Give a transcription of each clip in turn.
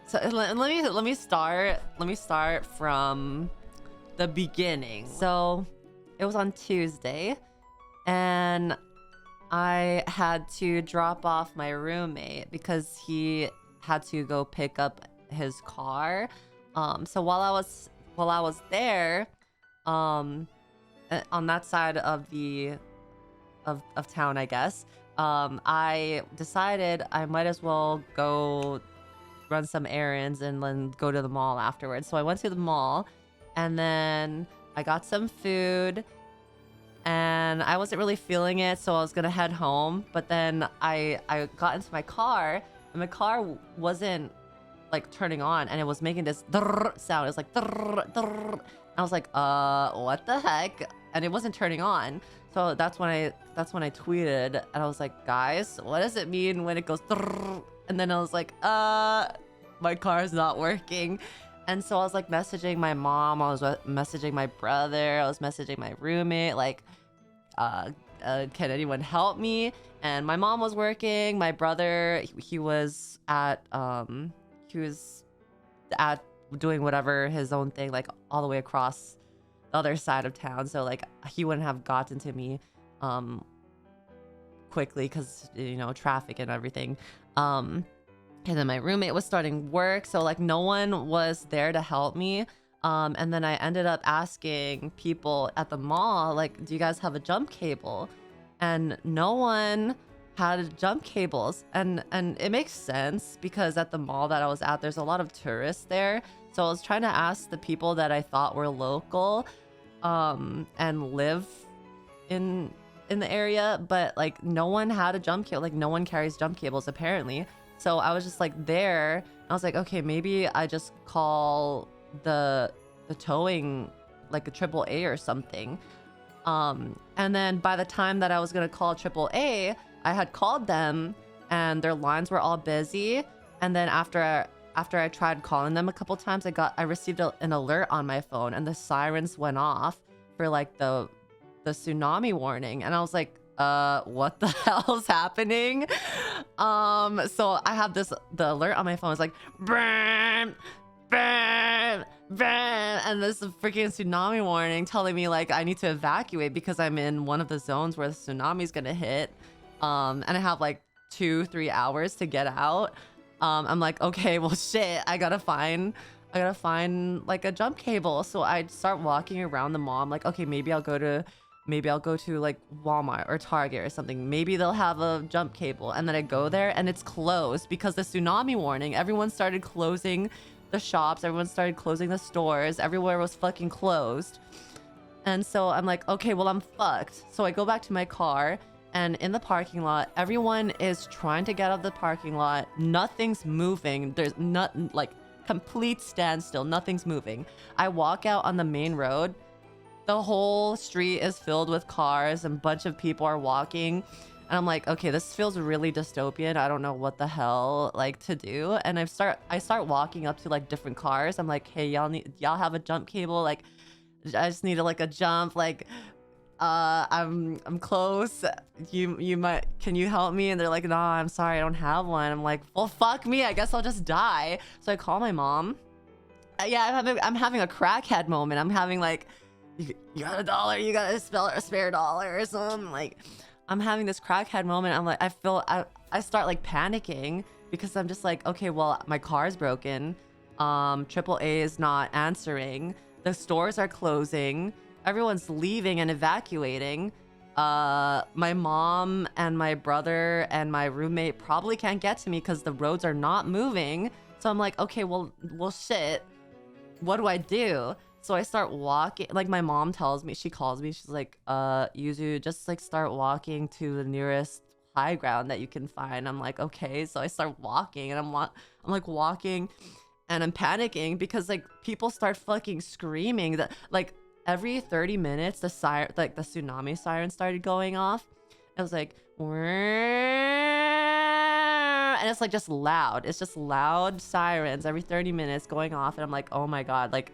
So let me start from the beginning. So it was on Tuesday, and I had to drop off my roommate because he had to go pick up his car. So while I was there, on that side of the of town, I guess, I decided I might as well go run some errands and then go to the mall afterwards. So I went to the mall, and then I got some food, and I wasn't really feeling it, so I was gonna head home. But then I got into my car, and my car wasn't like turning on, and it was making this sound. It was like I was like, what the heck? And it wasn't turning on. So that's when I tweeted, and I was like, guys, what does it mean when it goes? And then I was like, my car's not working. And so I was like messaging my mom, I was messaging my brother, I was messaging my roommate, like, can anyone help me? And my mom was working, my brother, he was at doing whatever, his own thing, like all the way across the other side of town. So like he wouldn't have gotten to me quickly because, you know, traffic and everything. And then my roommate was starting work, so like no one was there to help me. And then I ended up asking people at the mall, like, do you guys have a jump cable? And no one had jump cables. And it makes sense because at the mall that I was at, there's a lot of tourists there. So I was trying to ask the people that I thought were local and live in the area, but like no one had a jump cable. Like no one carries jump cables apparently. So I was just like there. I was like, okay, maybe I just call the towing, like a AAA or something. And then by the time that I was gonna call AAA, I had called them and their lines were all busy. And then after I tried calling them a couple times, I received an alert on my phone, and the sirens went off for like the tsunami warning. And I was like, what the hell's happening? So I have the alert on my phone. It's like, bam, bam, bam, and this freaking tsunami warning telling me like I need to evacuate because I'm in one of the zones where the tsunami's gonna hit. And I have like 2-3 hours to get out. I'm like, okay, well shit, I gotta find like a jump cable. So I start walking around the mall. I'm like, okay, maybe I'll go to like Walmart or Target or something. Maybe they'll have a jump cable. And then I go there and it's closed because the tsunami warning. Everyone started closing the shops. Everyone started closing the stores. Everywhere was fucking closed. And so I'm like, okay, well, I'm fucked. So I go back to my car, and in the parking lot, everyone is trying to get out of the parking lot. Nothing's moving. There's not like complete standstill. Nothing's moving. I walk out on the main road. The whole street is filled with cars and a bunch of people are walking. And I'm like, okay, this feels really dystopian. I don't know what the hell like to do. And I start walking up to like different cars. I'm like, hey, y'all have a jump cable? Like, I just need like a jump. Like, I'm close. Can you help me? And they're like, nah, I'm sorry, I don't have one. I'm like, well, fuck me. I guess I'll just die. So I call my mom. Yeah, I'm having a crackhead moment. I'm having like, you got $1? You got a spare dollar or something? Like, I'm having this crackhead moment. I'm like, I start like panicking because I'm just like, okay, well, my car's broken. AAA is not answering. The stores are closing. Everyone's leaving and evacuating. My mom and my brother and my roommate probably can't get to me because the roads are not moving. So I'm like, okay, well, shit. What do I do? So I start walking, like my mom tells me, she calls me, she's like, Yuzu, just like start walking to the nearest high ground that you can find. I'm like, okay. So I start walking, and I'm like walking, and I'm panicking because like people start fucking screaming that like every 30 minutes the tsunami siren started going off. It was like, and it's like just loud. It's just loud sirens every 30 minutes going off. And I'm like, oh my God, like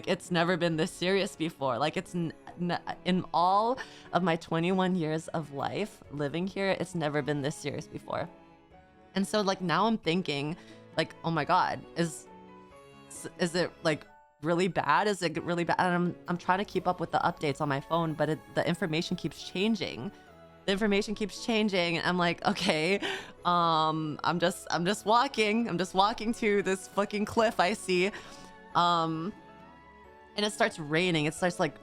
it's never been this serious before. Like it's in all of my 21 years of life living here, it's never been this serious before. And so like now I'm thinking like, oh my god, is it like really bad? Is it really bad? And I'm trying to keep up with the updates on my phone, but the information keeps changing. The information keeps changing, and I'm like, okay, I'm just walking to this fucking cliff I see, and it starts raining. It starts like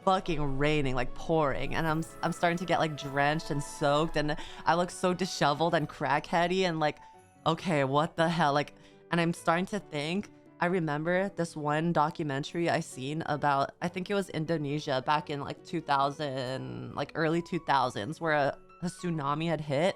fucking raining, like pouring, and I'm starting to get like drenched and soaked, and I look so disheveled and crackheady, and like, okay, what the hell? Like, and I'm starting to think. I remember this one documentary I seen about, I think it was Indonesia back in like 2000, like early 2000s, where a tsunami had hit.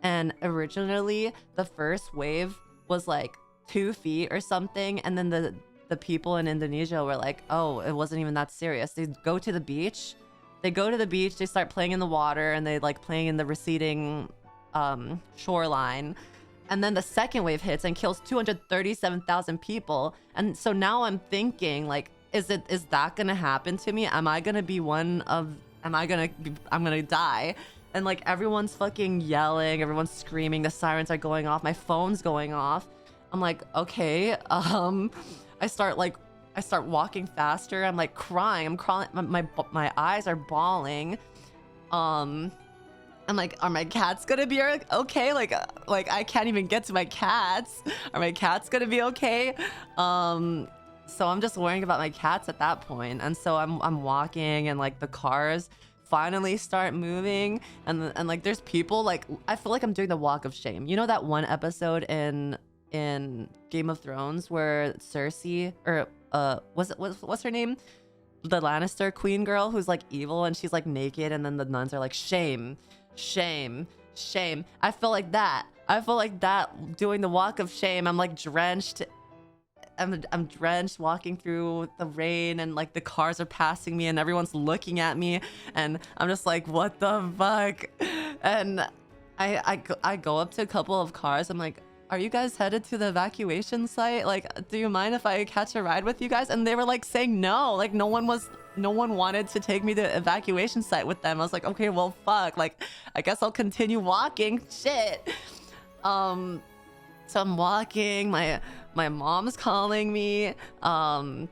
And originally the first wave was like 2 feet or something. And then the people in Indonesia were like, oh, it wasn't even that serious. They go to the beach. They go to the beach, they start playing in the water, and they like playing in the receding shoreline. And then the second wave hits and kills 237,000 people. And so now I'm thinking, like, is that gonna happen to me? Am I gonna be I'm gonna die? And like everyone's fucking yelling, everyone's screaming, the sirens are going off, my phone's going off. I'm like, okay, I start walking faster. I'm like crying. I'm crying. My eyes are bawling. I'm like, are my cats gonna be okay? Like I can't even get to my cats. Are my cats gonna be okay? So I'm just worrying about my cats at that point. And so I'm walking, and like the cars finally start moving, and like there's people, like I feel like I'm doing the walk of shame. You know that one episode in Game of Thrones where Cersei, or what's her name? The Lannister queen girl who's like evil, and she's like naked, and then the nuns are like, shame, shame, shame. I feel like that. Doing the walk of shame. I'm like drenched. I'm drenched walking through the rain, and like the cars are passing me and everyone's looking at me, and I'm just like, what the fuck? And I go up to a couple of cars. I'm like, are you guys headed to the evacuation site? Like, do you mind if I catch a ride with you guys? And they were like saying no. Like no one wanted to take me to the evacuation site with them. I was like, okay, well, fuck. Like, I guess I'll continue walking. Shit. So I'm walking. My mom's calling me. My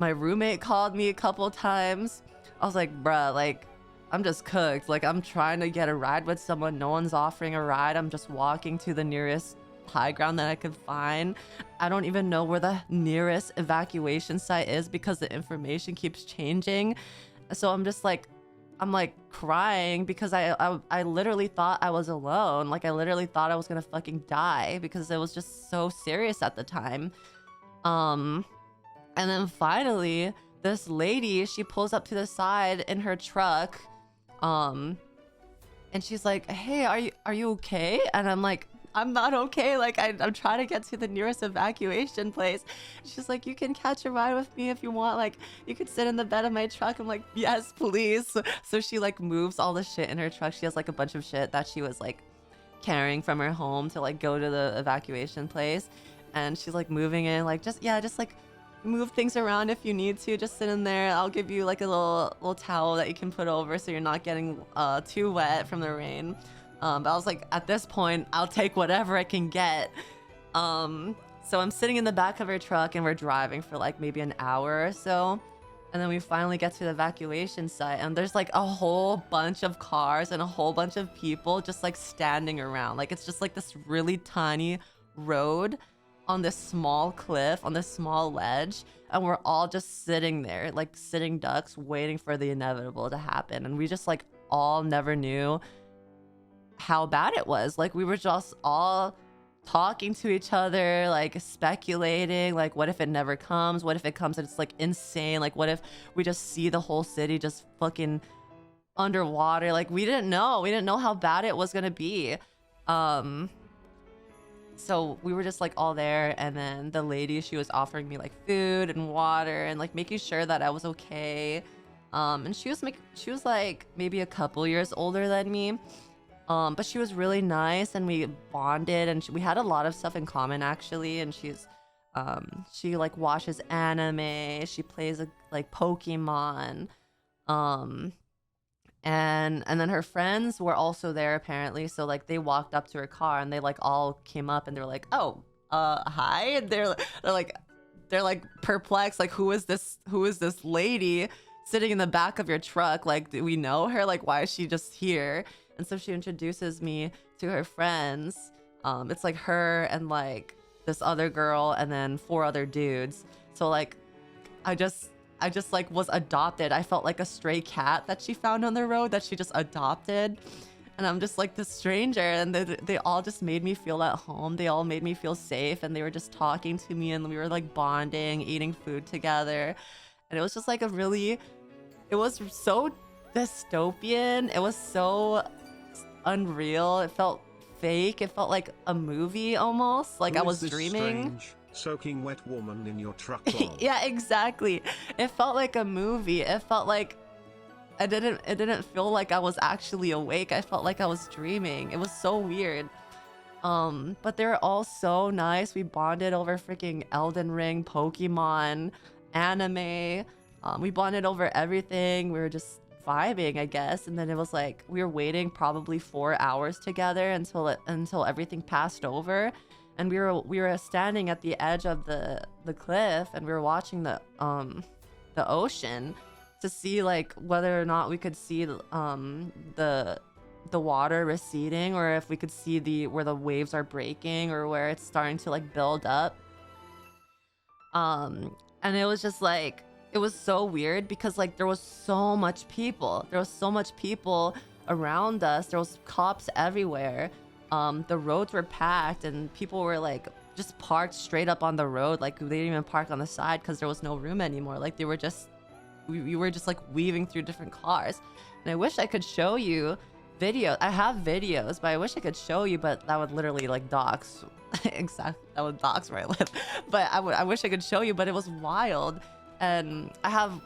roommate called me a couple times. I was like, bruh, like, I'm just cooked. Like, I'm trying to get a ride with someone. No one's offering a ride. I'm just walking to the nearest high ground that I could find. I don't even know where the nearest evacuation site is because the information keeps changing. So I'm just like, I'm like crying because I literally thought I was alone. Like I literally thought I was gonna fucking die because it was just so serious at the time. And then finally this lady, she pulls up to the side in her truck, and she's like, hey, are you okay? And I'm like, I'm not okay. Like I'm trying to get to the nearest evacuation place. She's like, you can catch a ride with me if you want. Like you could sit in the bed of my truck. I'm like, yes, please. So she like moves all the shit in her truck. She has like a bunch of shit that she was like carrying from her home to like go to the evacuation place. And she's like moving in, like just like move things around if you need to. Just sit in there. I'll give you like a little towel that you can put over so you're not getting too wet from the rain. But I was like, at this point, I'll take whatever I can get. So I'm sitting in the back of her truck and we're driving for like maybe an hour or so. And then we finally get to the evacuation site, and there's like a whole bunch of cars and a whole bunch of people just like standing around. Like it's just like this really tiny road on this small cliff, on this small ledge. And we're all just sitting there, like sitting ducks, waiting for the inevitable to happen. And we just like all never knew how bad it was. Like we were just all talking to each other, like speculating, like what if it never comes? What if it comes and it's like insane? Like what if we just see the whole city just fucking underwater? Like we didn't know how bad it was gonna be. So we were just like all there, and then the lady, she was offering me like food and water and like making sure that I was okay. And she was like maybe a couple years older than me. But she was really nice, and we bonded, and we had a lot of stuff in common actually. And she like watches anime, she plays like Pokemon, and then her friends were also there apparently. So like they walked up to her car, and they like all came up, and they were like, oh, hi. And they're like perplexed, like who is this lady sitting in the back of your truck? Like, do we know her? Like, why is she just here? And so she introduces me to her friends. It's like her and like this other girl and then 4 other dudes. So like I just like was adopted. I felt like a stray cat that she found on the road that she just adopted. And I'm just like this stranger, and they all just made me feel at home. They all made me feel safe, and they were just talking to me, and we were like bonding, eating food together. And it was just like it was so dystopian. It was so unreal. It felt fake. It felt like a movie almost, like I was dreaming. Strange, soaking wet woman in your truck. Yeah, exactly. It felt like a movie. It felt like it didn't feel like I was actually awake. I felt like I was dreaming. It was so weird. But they were all so nice. We bonded over freaking Elden Ring, Pokemon, anime. We bonded over everything. We were just vibing, I guess. And then it was like we were waiting probably 4 hours together until everything passed over. And we were standing at the edge of the cliff, and we were watching the ocean to see like whether or not we could see the water receding, or if we could see where the waves are breaking, or where it's starting to like build up. And it was just like, it was so weird because like there was so much people around us. There was cops everywhere. The roads were packed, and people were like just parked straight up on the road. Like they didn't even park on the side because there was no room anymore. Like they were just, we were just like weaving through different cars. And I wish I could show you video. I have videos, but I wish I could show you, but that would literally like dox. Exactly, that would dox where I live. But I wish I could show you, but it was wild. And I have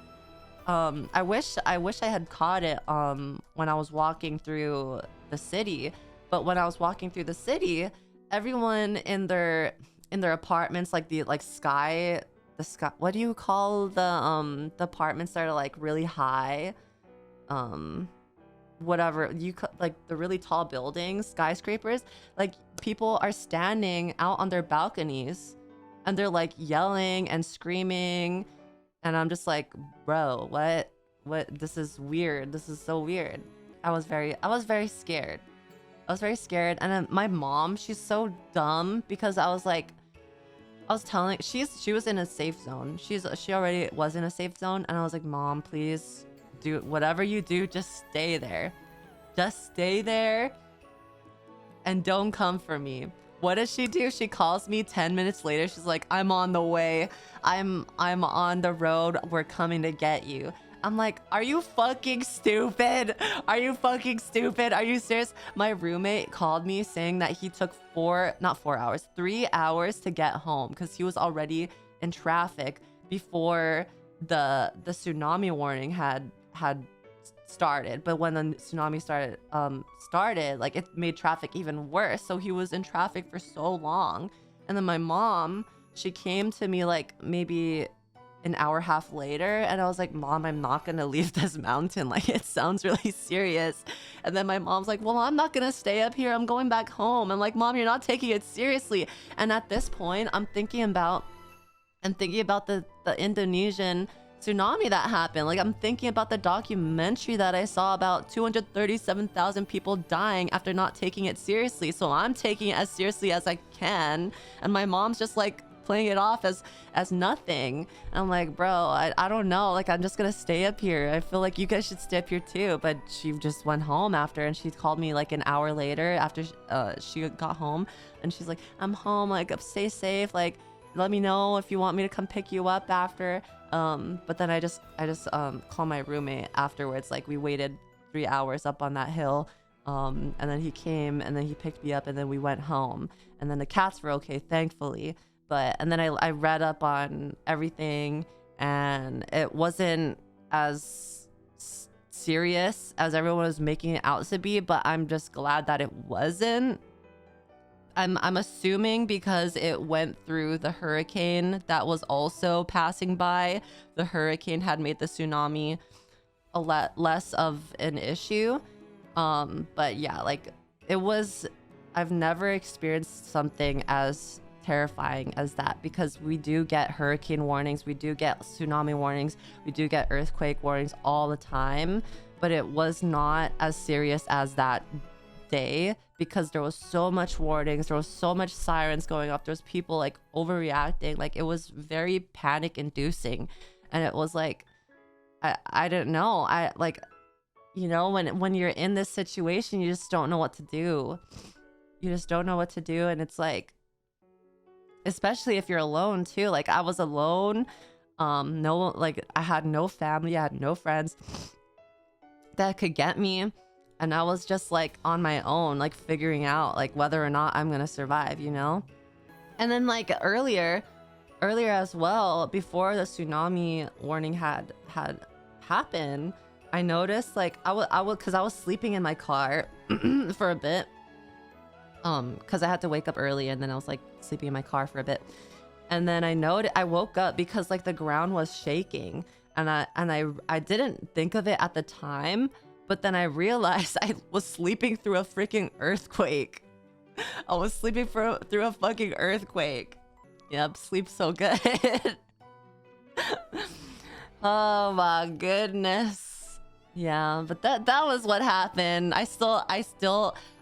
I wish I had caught it when I was walking through the city. But when I was walking through the city, everyone in their apartments, like the sky, what do you call the apartments that are like really high, whatever like the really tall buildings, skyscrapers, like people are standing out on their balconies and they're like yelling and screaming, and I'm just like, bro, what, this is weird. This is so weird. I was very scared. And then my mom, she's so dumb, because I was telling, she was in a safe zone. She already was in a safe zone, and I was like, Mom, please do whatever you do, just stay there. Just stay there and don't come for me. What does she do? She calls me 10 minutes later. She's like, I'm on the way. I'm on the road. We're coming to get you. I'm like, are you fucking stupid? Are you fucking stupid? Are you serious? My roommate called me saying that he took 3 hours to get home because he was already in traffic before the tsunami warning had started. But when the tsunami started, like it made traffic even worse. So he was in traffic for so long. And then my mom, she came to me like maybe an hour and a half later, and I was like, Mom, I'm not gonna leave this mountain, like it sounds really serious. And then my mom's like, well, I'm not gonna stay up here, I'm going back home. I'm like, Mom, you're not taking it seriously. And at this point, I'm thinking about the Indonesian tsunami that happened. Like I'm thinking about the documentary that I saw about 237,000 people dying after not taking it seriously. So I'm taking it as seriously as I can, and my mom's just like playing it off as nothing. And I'm like, bro, I don't know, like I'm just gonna stay up here. I feel like you guys should stay up here too. But she just went home after, and she called me like an hour later after she got home, and she's like, I'm home, like stay safe, like let me know if you want me to come pick you up after. But then I just called my roommate afterwards. Like we waited 3 hours up on that hill, and then he came, and then he picked me up, and then we went home, and then the cats were okay, thankfully. And then I read up on everything, and it wasn't as serious as everyone was making it out to be, but I'm just glad that it wasn't. I'm assuming because it went through the hurricane that was also passing by. The hurricane had made the tsunami a lot less of an issue. But yeah, like it was, I've never experienced something as terrifying as that, because we do get hurricane warnings, we do get tsunami warnings, we do get earthquake warnings all the time, but it was not as serious as that day because there was so much warnings, there was so much sirens going off, there's people like overreacting, like it was very panic inducing. And it was like I didn't know, I like, you know, when you're in this situation, you just don't know what to do. You just don't know what to do. And it's like, especially if you're alone too, like I was alone, no, like I had no family, I had no friends that could get me, and I was just like on my own, like figuring out like whether or not I'm gonna survive, you know. And then like earlier as well, before the tsunami warning had happened, I noticed like I would because I was sleeping in my car for a bit, because I had to wake up early, and then I was like sleeping in my car for a bit, and then I woke up because like the ground was shaking, and I didn't think of it at the time, but then I realized I was sleeping through a freaking earthquake. I was sleeping through a fucking earthquake. Yep, sleep so good. Oh my goodness. Yeah, but that was what happened. I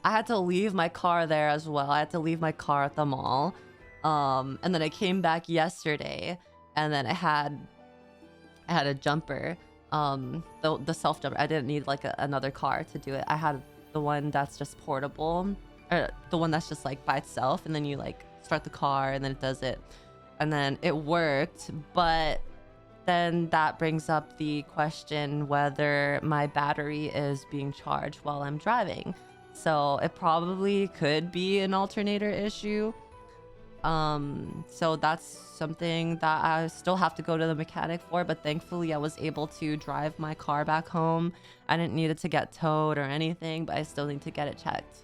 had to leave my car there as well. I had to leave my car at the mall. And then I came back yesterday, and then I had a jumper. The self jumper. I didn't need like another car to do it. I had the one that's just portable, or the one that's just like by itself, and then you like start the car and then it does it, and then it worked. But then that brings up the question whether my battery is being charged while I'm driving. So it probably could be an alternator issue. So that's something that I still have to go to the mechanic for, but thankfully I was able to drive my car back home. I didn't need it to get towed or anything, but I still need to get it checked.